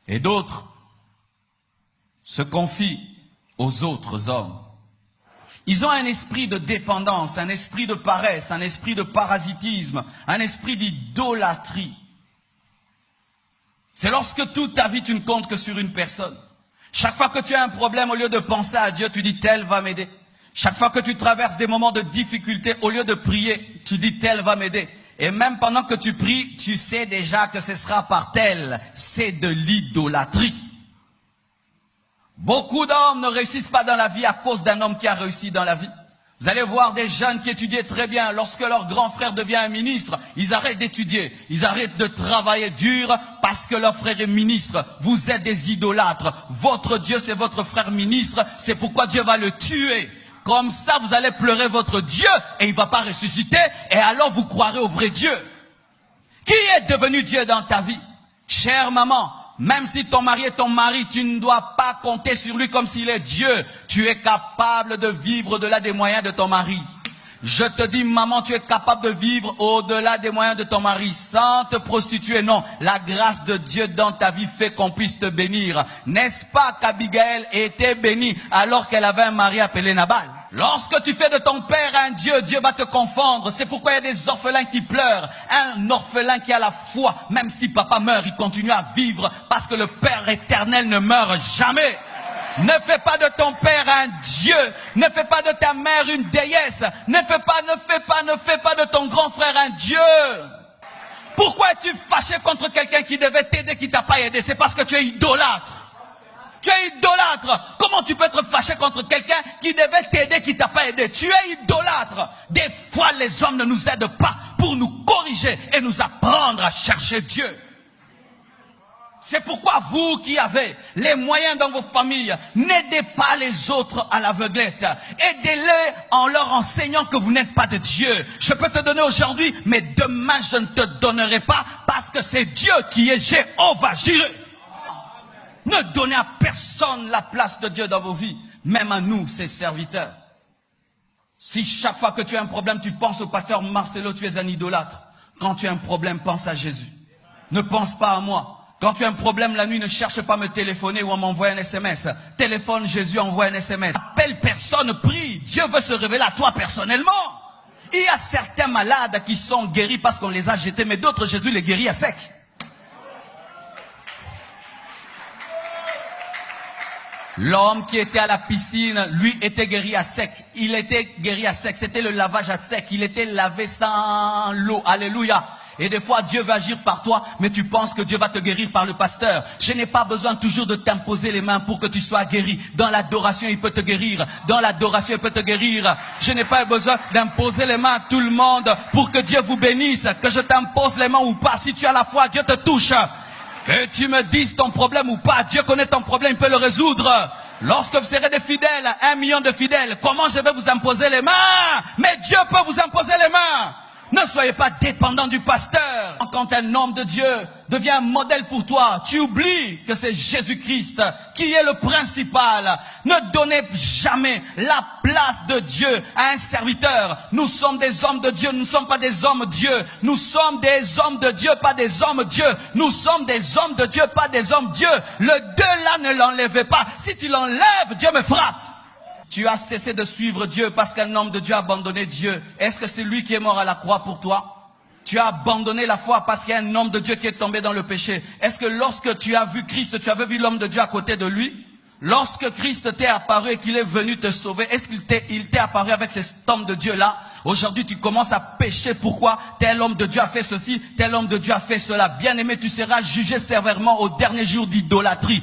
Et d'autres se confient aux autres hommes. Ils ont un esprit de dépendance, un esprit de paresse, un esprit de parasitisme, un esprit d'idolâtrie. C'est lorsque toute ta vie tu ne comptes que sur une personne. Chaque fois que tu as un problème, au lieu de penser à Dieu, tu dis tel va m'aider. Chaque fois que tu traverses des moments de difficulté, au lieu de prier, tu dis tel va m'aider. Et même pendant que tu pries, tu sais déjà que ce sera par tel. C'est de l'idolâtrie. Beaucoup d'hommes ne réussissent pas dans la vie à cause d'un homme qui a réussi dans la vie. Vous allez voir des jeunes qui étudiaient très bien. Lorsque leur grand frère devient un ministre, ils arrêtent d'étudier. Ils arrêtent de travailler dur parce que leur frère est ministre. Vous êtes des idolâtres. Votre Dieu, c'est votre frère ministre. C'est pourquoi Dieu va le tuer. Comme ça, vous allez pleurer votre Dieu et il ne va pas ressusciter. Et alors, vous croirez au vrai Dieu. Qui est devenu Dieu dans ta vie? Chère maman, même si ton mari est ton mari, tu ne dois pas compter sur lui comme s'il est Dieu. Tu es capable de vivre au-delà des moyens de ton mari. Je te dis, maman, tu es capable de vivre au-delà des moyens de ton mari, sans te prostituer. Non, la grâce de Dieu dans ta vie fait qu'on puisse te bénir. N'est-ce pas qu'Abigaël était bénie alors qu'elle avait un mari appelé Nabal? Lorsque tu fais de ton père un Dieu, Dieu va te confondre. C'est pourquoi il y a des orphelins qui pleurent. Un orphelin qui a la foi, même si papa meurt, il continue à vivre parce que le Père éternel ne meurt jamais. Ne fais pas de ton père un Dieu. Ne fais pas de ta mère une déesse. Ne fais pas de ton grand frère un Dieu. Pourquoi es-tu fâché contre quelqu'un qui devait t'aider, qui t'a pas aidé? C'est parce que tu es idolâtre. Tu es idolâtre. Comment tu peux être fâché contre quelqu'un qui devait t'aider, qui t'a pas aidé? Tu es idolâtre. Des fois, les hommes ne nous aident pas pour nous corriger et nous apprendre à chercher Dieu. C'est pourquoi vous qui avez les moyens dans vos familles, n'aidez pas les autres à l'aveuglette. Aidez-les en leur enseignant que vous n'êtes pas de Dieu. Je peux te donner aujourd'hui, mais demain je ne te donnerai pas parce que c'est Dieu qui est Jéhovah Jireh. Ne donnez à personne la place de Dieu dans vos vies, même à nous, ses serviteurs. Si chaque fois que tu as un problème, tu penses au pasteur Marcelo, tu es un idolâtre. Quand tu as un problème, pense à Jésus. Ne pense pas à moi. Quand tu as un problème la nuit, ne cherche pas à me téléphoner ou à m'envoyer un SMS. Téléphone Jésus, envoie un SMS. Appelle personne, prie. Dieu veut se révéler à toi personnellement. Il y a certains malades qui sont guéris parce qu'on les a jetés, mais d'autres, Jésus les guérit à sec. L'homme qui était à la piscine, lui, était guéri à sec. Il était guéri à sec. C'était le lavage à sec. Il était lavé sans l'eau. Alléluia. Et des fois, Dieu va agir par toi, mais tu penses que Dieu va te guérir par le pasteur. Je n'ai pas besoin toujours de t'imposer les mains pour que tu sois guéri. Dans l'adoration, il peut te guérir. Dans l'adoration, il peut te guérir. Je n'ai pas besoin d'imposer les mains à tout le monde pour que Dieu vous bénisse. Que je t'impose les mains ou pas. Si tu as la foi, Dieu te touche. Que tu me dises ton problème ou pas, Dieu connaît ton problème, il peut le résoudre. Lorsque vous serez des fidèles, 1 million de fidèles, comment je vais vous imposer les mains? Mais Dieu peut vous imposer les mains. Ne soyez pas dépendant du pasteur. Quand un homme de Dieu devient un modèle pour toi, tu oublies que c'est Jésus-Christ qui est le principal. Ne donnez jamais la place de Dieu à un serviteur. Nous sommes des hommes de Dieu, nous ne sommes pas des hommes Dieu. Nous sommes des hommes de Dieu, pas des hommes Dieu. Nous sommes des hommes de Dieu, pas des hommes Dieu. Le deux là, ne l'enlevez pas. Si tu l'enlèves, Dieu me frappe. Tu as cessé de suivre Dieu parce qu'un homme de Dieu a abandonné Dieu. Est-ce que c'est lui qui est mort à la croix pour toi? Tu as abandonné la foi parce qu'il y a un homme de Dieu qui est tombé dans le péché. Est-ce que lorsque tu as vu Christ, tu avais vu l'homme de Dieu à côté de lui? Lorsque Christ t'est apparu et qu'il est venu te sauver, est-ce qu'il t'est apparu avec cet homme de Dieu-là? Aujourd'hui, tu commences à pécher. Pourquoi? Tel homme de Dieu a fait ceci, tel homme de Dieu a fait cela. Bien-aimé, tu seras jugé sévèrement au dernier jour d'idolâtrie.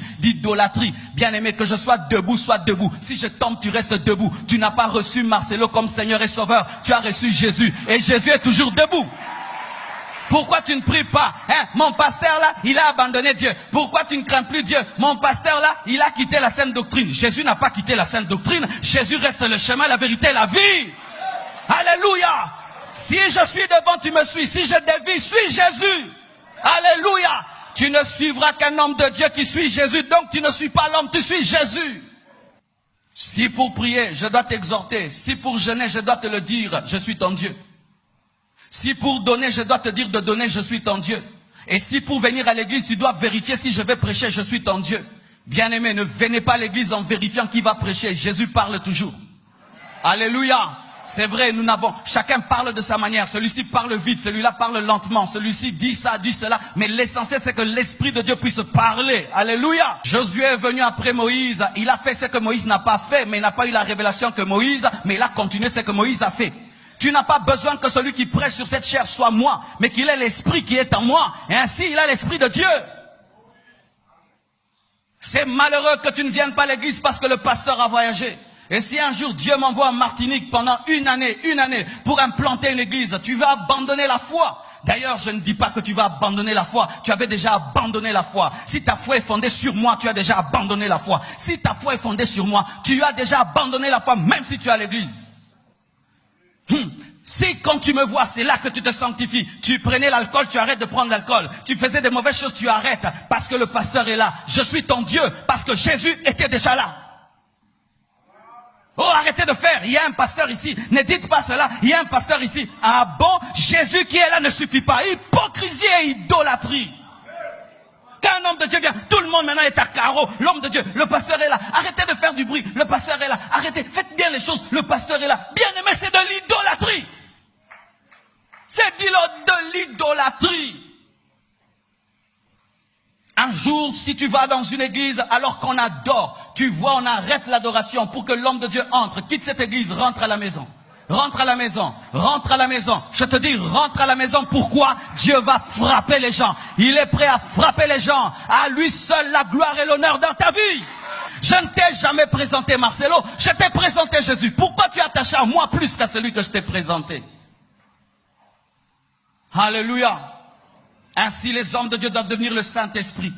Bien-aimé, que je sois debout, sois debout. Si je tombe, tu restes debout. Tu n'as pas reçu Marcelo comme Seigneur et Sauveur. Tu as reçu Jésus. Et Jésus est toujours debout. Pourquoi tu ne pries pas? Mon pasteur là, il a abandonné Dieu. Pourquoi tu ne crains plus Dieu? Mon pasteur là, il a quitté la sainte doctrine. Jésus n'a pas quitté la sainte doctrine. Jésus reste le chemin, la vérité, la vie. Alléluia. Si je suis devant, tu me suis. Si je dévie, suis Jésus. Alléluia. Tu ne suivras qu'un homme de Dieu qui suit Jésus. Donc tu ne suis pas l'homme, tu suis Jésus. Si pour prier, je dois t'exhorter. Si pour jeûner, je dois te le dire, je suis ton Dieu. Si pour donner, je dois te dire de donner, je suis ton Dieu. Et si pour venir à l'église, tu dois vérifier si je vais prêcher, je suis ton Dieu. Bien-aimé, ne venez pas à l'église en vérifiant qui va prêcher. Jésus parle toujours. Alléluia. C'est vrai, nous n'avons, chacun parle de sa manière. Celui-ci parle vite, celui-là parle lentement, celui-ci dit ça, dit cela. Mais l'essentiel, c'est que l'Esprit de Dieu puisse parler. Alléluia. Josué est venu après Moïse. Il a fait ce que Moïse n'a pas fait, mais il n'a pas eu la révélation que Moïse, mais il a continué ce que Moïse a fait. Tu n'as pas besoin que celui qui prêche sur cette chair soit moi, mais qu'il ait l'Esprit qui est en moi. Et ainsi, il a l'Esprit de Dieu. C'est malheureux que tu ne viennes pas à l'église parce que le pasteur a voyagé. Et si un jour Dieu m'envoie en Martinique pendant une année, pour implanter une église, tu vas abandonner la foi. D'ailleurs, je ne dis pas que tu vas abandonner la foi. Tu avais déjà abandonné la foi. Si ta foi est fondée sur moi, tu as déjà abandonné la foi. Si ta foi est fondée sur moi, tu as déjà abandonné la foi, même si tu es à l'église. Si quand tu me vois, c'est là que tu te sanctifies. Tu prenais l'alcool, tu arrêtes de prendre l'alcool. Tu faisais des mauvaises choses, tu arrêtes. Parce que le pasteur est là. Je suis ton Dieu. Parce que Jésus était déjà là. Oh, arrêtez de faire. Il y a un pasteur ici. Ne dites pas cela. Il y a un pasteur ici. Ah bon? Jésus qui est là ne suffit pas. Hypocrisie et idolâtrie. Quand un homme de Dieu vient, tout le monde maintenant est à carreau. L'homme de Dieu, le pasteur est là. Arrêtez de faire du bruit. Le pasteur est là. Arrêtez. Faites bien les choses. Le pasteur est là. Bien aimé, c'est de l'idolâtrie. C'est de l'idolâtrie. Un jour, si tu vas dans une église alors qu'on adore, tu vois, on arrête l'adoration pour que l'homme de Dieu entre, quitte cette église, rentre à la maison. Rentre à la maison, rentre à la maison. Je te dis, rentre à la maison. Pourquoi? Dieu va frapper les gens. Il est prêt à frapper les gens. À lui seul la gloire et l'honneur dans ta vie. Je ne t'ai jamais présenté Marcelo, je t'ai présenté Jésus. Pourquoi tu es attaché à moi plus qu'à celui que je t'ai présenté? Alléluia. Ainsi les hommes de Dieu doivent devenir le Saint-Esprit.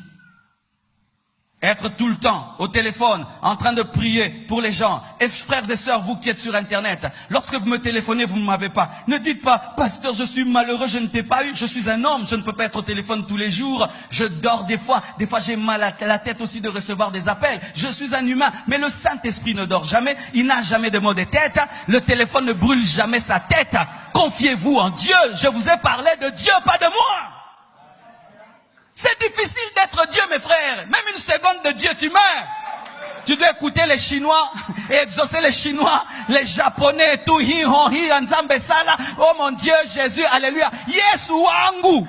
Être tout le temps au téléphone, en train de prier pour les gens. Et frères et sœurs, vous qui êtes sur Internet, lorsque vous me téléphonez, vous ne m'avez pas. Ne dites pas, pasteur, je suis malheureux, je ne t'ai pas eu. Je suis un homme, je ne peux pas être au téléphone tous les jours. Je dors des fois j'ai mal à la tête aussi de recevoir des appels. Je suis un humain, mais le Saint-Esprit ne dort jamais. Il n'a jamais de maux de tête. Le téléphone ne brûle jamais sa tête. Confiez-vous en Dieu. Je vous ai parlé de Dieu, pas de moi. C'est difficile d'être Dieu, mes frères. Même une seconde de Dieu, tu meurs. Tu dois écouter les Chinois et exaucer les Chinois, les Japonais, tout hi, hon, hi, anzambe sala. Oh mon Dieu, Jésus, alléluia. Yesu wangu.